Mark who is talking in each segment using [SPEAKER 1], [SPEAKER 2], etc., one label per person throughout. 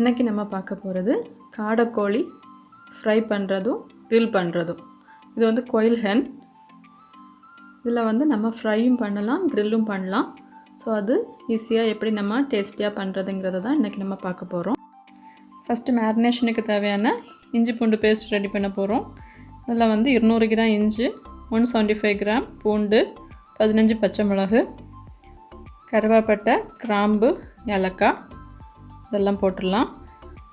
[SPEAKER 1] இன்றைக்கி நம்ம பார்க்க போகிறது காடைக்கோழி ஃப்ரை பண்ணுறதும் grill பண்ணுறதும். இது வந்து quail hen. இதில் வந்து நம்ம ஃப்ரையும் பண்ணலாம் கிரில்லும் பண்ணலாம். ஸோ அது ஈஸியாக எப்படி நம்ம டேஸ்டியாக பண்ணுறதுங்கிறத தான் இன்றைக்கி நம்ம பார்க்க போகிறோம். ஃபஸ்ட்டு மேரினேஷனுக்கு தேவையான இஞ்சி பூண்டு பேஸ்ட் ரெடி பண்ண போகிறோம். அதில் வந்து 200 கிராம் இஞ்சி, 175 கிராம் பூண்டு, 15 பச்சை மிளகு, கருவேப்பட்டை, கிராம்பு, ஏலக்காய் இதெல்லாம் போட்டுடலாம்.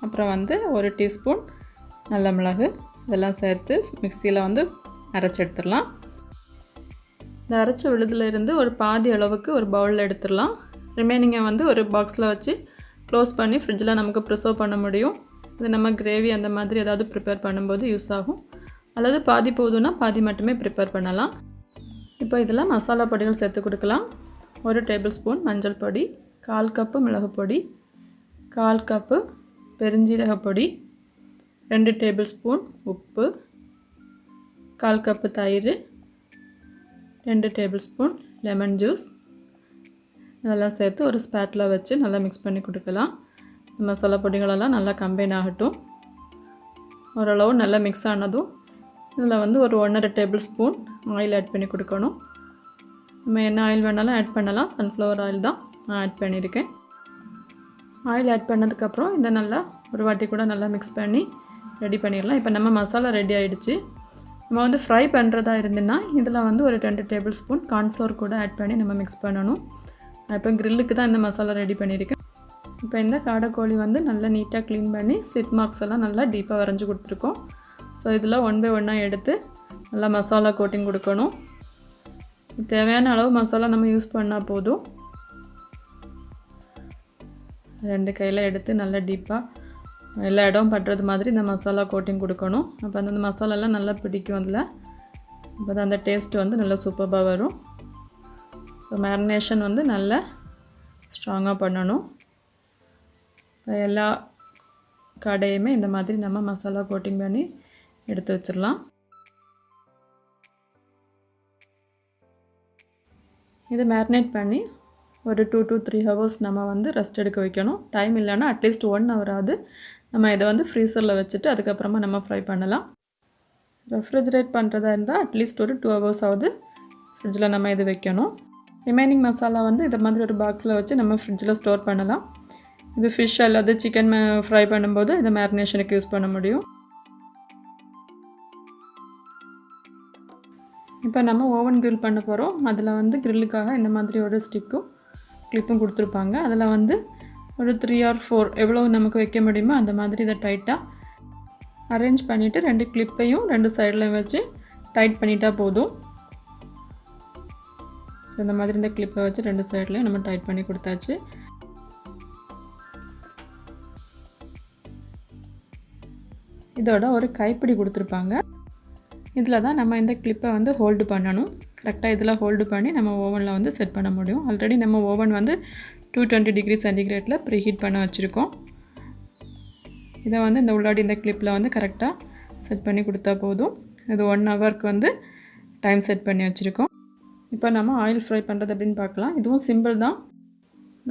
[SPEAKER 1] அப்புறம் வந்து 1 டீஸ்பூன் நல்ல மிளகு இதெல்லாம் சேர்த்து மிக்சியில் வந்து அரைச்சி எடுத்துடலாம். இந்த அரைச்ச விழுதுலேருந்து ஒரு பாதி அளவுக்கு ஒரு பவுலில் எடுத்துடலாம். ரிமைனிங்கை வந்து ஒரு பாக்ஸில் வச்சு க்ளோஸ் பண்ணி ஃப்ரிட்ஜில் நமக்கு ப்ரிசர்வ் பண்ண முடியும். இது நம்ம கிரேவி அந்த மாதிரி ஏதாவது ப்ரிப்பேர் பண்ணும்போது யூஸ் ஆகும். அல்லது பாதி போதுன்னா பாதி மட்டுமே ப்ரிப்பேர் பண்ணலாம். இப்போ இதில் மசாலா பொடிகள் சேர்த்து கொடுக்கலாம். 1 டேபிள் ஸ்பூன் மஞ்சள் பொடி, 1/4 கப்பு மிளகு பொடி, 1/4 கப்பு பெருஞ்சீரக பொடி, 2 டேபிள் ஸ்பூன் உப்பு, 1/4 கப்பு தயிர், 2 டேபிள் ஸ்பூன் லெமன் ஜூஸ் இதெல்லாம் சேர்த்து ஒரு ஸ்பேட்டில் வச்சு நல்லா மிக்ஸ் பண்ணி கொடுக்கலாம். மசாலா பொடிகளெல்லாம் நல்லா கம்பைன் ஆகட்டும். ஓரளவு நல்லா மிக்ஸ் ஆனதும் இதில் வந்து ஒரு 1.5 டேபிள் ஸ்பூன் ஆயில் ஆட் பண்ணி கொடுக்கணும். நம்ம என்ன ஆயில் வேணாலும் ஆட் பண்ணலாம். சன்ஃப்ளவர் ஆயில் தான் நான் ஆட் பண்ணியிருக்கேன். ஆயில் ஆட் பண்ணதுக்கப்புறம் இதை நல்லா ஒரு வாட்டி கூட நல்லா மிக்ஸ் பண்ணி ரெடி பண்ணிடலாம். இப்போ நம்ம மசாலா ரெடி ஆகிடுச்சு. நம்ம வந்து ஃப்ரை பண்ணுறதா இருந்துன்னா இதில் வந்து ஒரு 2 டேபிள் ஸ்பூன் கார்ன்ஃப்ளவர் கூட ஆட் பண்ணி நம்ம மிக்ஸ் பண்ணணும். நான் இப்போ கிரில்லுக்கு தான் இந்த மசாலா ரெடி பண்ணியிருக்கேன். இப்போ இந்த காடைக்கோழி வந்து நல்லா நீட்டாக க்ளீன் பண்ணி ஸ்லிட் மார்க்ஸ் எல்லாம் நல்லா டீப்பாக வரைஞ்சி கொடுத்துருக்கோம். ஸோ இதில் 1 by 1 எடுத்து நல்லா மசாலா கோட்டிங் கொடுக்கணும். தேவையான அளவு மசாலா நம்ம யூஸ் பண்ணால் போதும். 2 கையில் எடுத்து நல்லா டீப்பாக எல்லா இடம் பட்டுறது மாதிரி இந்த மசாலா கோட்டிங் கொடுக்கணும். அப்போ அந்த மசாலாலாம் நல்லா பிடிக்கும் அதில். அப்போ தான் அந்த டேஸ்ட் வந்து நல்லா சூப்பராக வரும். இப்போ மேரினேஷன் வந்து நல்லா ஸ்ட்ராங்காக பண்ணணும். இப்போ எல்லா கடையுமே இந்த மாதிரி நம்ம மசாலா கோட்டிங் பண்ணி எடுத்து வச்சிடலாம். இது மேரினேட் பண்ணி ஒரு 2 to 3 hours நம்ம வந்து ரெஸ்ட் எடுக்க வைக்கணும். டைம் இல்லைன்னா அட்லீஸ்ட் 1 hour ஆகுது நம்ம இதை வந்து ஃப்ரீசரில் வச்சுட்டு அதுக்கப்புறமா நம்ம ஃப்ரை பண்ணலாம். ரெஃப்ரிஜரேட் பண்ணுறதா இருந்தால் அட்லீஸ்ட் ஒரு 2 hours ஆகுது ஃப்ரிட்ஜில் நம்ம இது வைக்கணும். ரிமைனிங் மசாலா வந்து இதை மாதிரி ஒரு பாக்ஸில் வச்சு நம்ம ஃப்ரிட்ஜில் ஸ்டோர் பண்ணலாம். இது ஃபிஷ் அல்லது சிக்கன் ஃப்ரை பண்ணும்போது இதை மேரினேஷனுக்கு யூஸ் பண்ண முடியும். இப்போ நம்ம ஓவன் கிரில் பண்ண போகிறோம். அதில் வந்து கிரில்லுக்காக இந்த மாதிரி ஒரு ஸ்டிக்கும் கிளிப்பும் கொடுத்துருப்பாங்க. அதில் வந்து ஒரு 3 or 4 எவ்வளோ நமக்கு வைக்க முடியுமோ அந்த மாதிரி இதை டைட்டாக அரேஞ்ச் பண்ணிவிட்டு 2 கிளிப்பையும் 2 சைட்லையும் வச்சு டைட் பண்ணிட்டா போதும். இந்த மாதிரி இந்த கிளிப்பை வச்சு 2 சைட்லையும் நம்ம டைட் பண்ணி கொடுத்தாச்சு. இதோட ஒரு கைப்பிடி கொடுத்துருப்பாங்க. இதில் தான் நம்ம இந்த கிளிப்பை வந்து ஹோல்டு பண்ணணும். கரெக்டாக இதில் ஹோல்டு பண்ணி நம்ம ஓவனில் வந்து செட் பண்ண முடியும். ஆல்ரெடி நம்ம ஓவன் வந்து 220 டிகிரி சென்டிகிரேட்டில் ப்ரீஹீட் பண்ண வச்சுருக்கோம். இதை வந்து இந்த உள்ளாடி இந்த கிளிப்பில் வந்து கரெக்டாக செட் பண்ணி கொடுத்தா போதும். இது 1 ஹவருக்கு வந்து டைம் செட் பண்ணி வச்சுருக்கோம். இப்போ நம்ம ஆயில் ஃப்ரை பண்ணுறது அப்படின்னு பார்க்கலாம். இதுவும் சிம்பிள் தான்.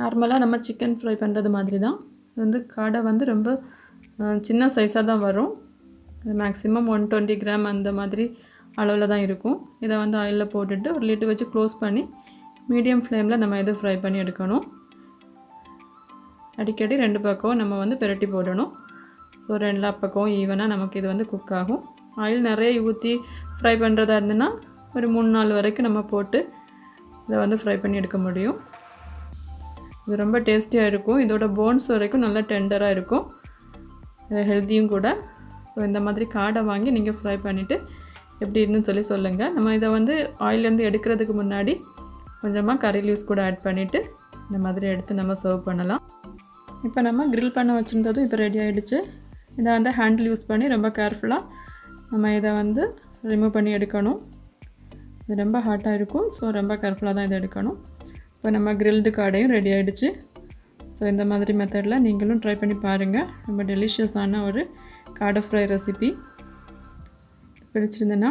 [SPEAKER 1] நார்மலாக நம்ம சிக்கன் ஃப்ரை பண்ணுறது மாதிரி தான். இது வந்து காடை வந்து ரொம்ப சின்ன சைஸாக தான் வரும். மேக்ஸிமம் 120 கிராம் அந்த மாதிரி அளவில் தான் இருக்கும். இதை வந்து ஆயிலில் போட்டுட்டு ஒரு லிட்டு வச்சு க்ளோஸ் பண்ணி மீடியம் ஃப்ளேமில் நம்ம இதை ஃப்ரை பண்ணி எடுக்கணும். அடிக்கடி 2 பக்கம் நம்ம வந்து பெரட்டி போடணும். ஸோ 2 பக்கம் ஈவனாக நமக்கு இது வந்து குக் ஆகும். ஆயில் நிறைய ஊற்றி ஃப்ரை பண்ணுறதா இருந்துன்னா ஒரு 3-4 வரைக்கும் நம்ம போட்டு இதை வந்து ஃப்ரை பண்ணி எடுக்க முடியும். இது ரொம்ப டேஸ்டியாக இருக்கும். இதோட போன்ஸ் வரைக்கும் நல்லா டெண்டராக இருக்கும். இது ஹெல்த்தியும் கூட. ஸோ இந்த மாதிரி காடை வாங்கி நீங்கள் ஃப்ரை பண்ணிவிட்டு எப்படி இருக்குன்னு சொல்லி சொல்லுங்கள். நம்ம இதை வந்து ஆயிலேருந்து எடுக்கிறதுக்கு முன்னாடி கொஞ்சமாக கறி லீவ்ஸ் கூட ஆட் பண்ணிவிட்டு இந்த மாதிரி எடுத்து நம்ம சர்வ் பண்ணலாம். இப்போ நம்ம கிரில் பண்ண வச்சுருந்ததும் இப்போ ரெடி ஆகிடுச்சு. இதை வந்து ஹேண்டில் யூஸ் பண்ணி ரொம்ப கேர்ஃபுல்லாக நம்ம இதை வந்து ரிமூவ் பண்ணி எடுக்கணும். இது ரொம்ப ஹாட்டாக இருக்கும். ஸோ ரொம்ப கேர்ஃபுல்லாக தான் இதை எடுக்கணும். இப்போ நம்ம கிரில்டு காடையும் ரெடி ஆகிடுச்சு. ஸோ இந்த மாதிரி மெத்தடில் நீங்களும் ட்ரை பண்ணி பாருங்கள். ரொம்ப டெலிஷியஸான ஒரு காடை ஃப்ரை ரெசிபி. பிடிச்சிருந்தேன்னா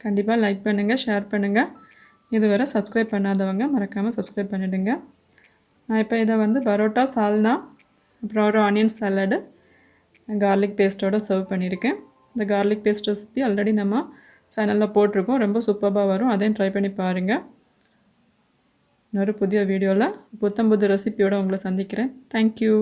[SPEAKER 1] கண்டிப்பாக லைக் பண்ணுங்கள், ஷேர் பண்ணுங்கள். இதுவரை சப்ஸ்கிரைப் பண்ணாதவங்க மறக்காமல் சப்ஸ்கிரைப் பண்ணிவிடுங்க. நான் இப்போ இதை வந்து பரோட்டா, சால்னா அப்புறம் ஒரு ஆனியன் சாலடு கார்லிக் பேஸ்ட்டோடு சர்வ் பண்ணியிருக்கேன். இந்த கார்லிக் பேஸ்ட் ரெசிபி ஆல்ரெடி நம்ம சேனலில் போட்டிருக்கோம். ரொம்ப சூப்பராக வரும். அதையும் ட்ரை பண்ணி பாருங்கள். இன்னொரு புதிய வீடியோவில் புத்தம் புது ரெசிபியோடு உங்களை சந்திக்கிறேன். தேங்க்யூ.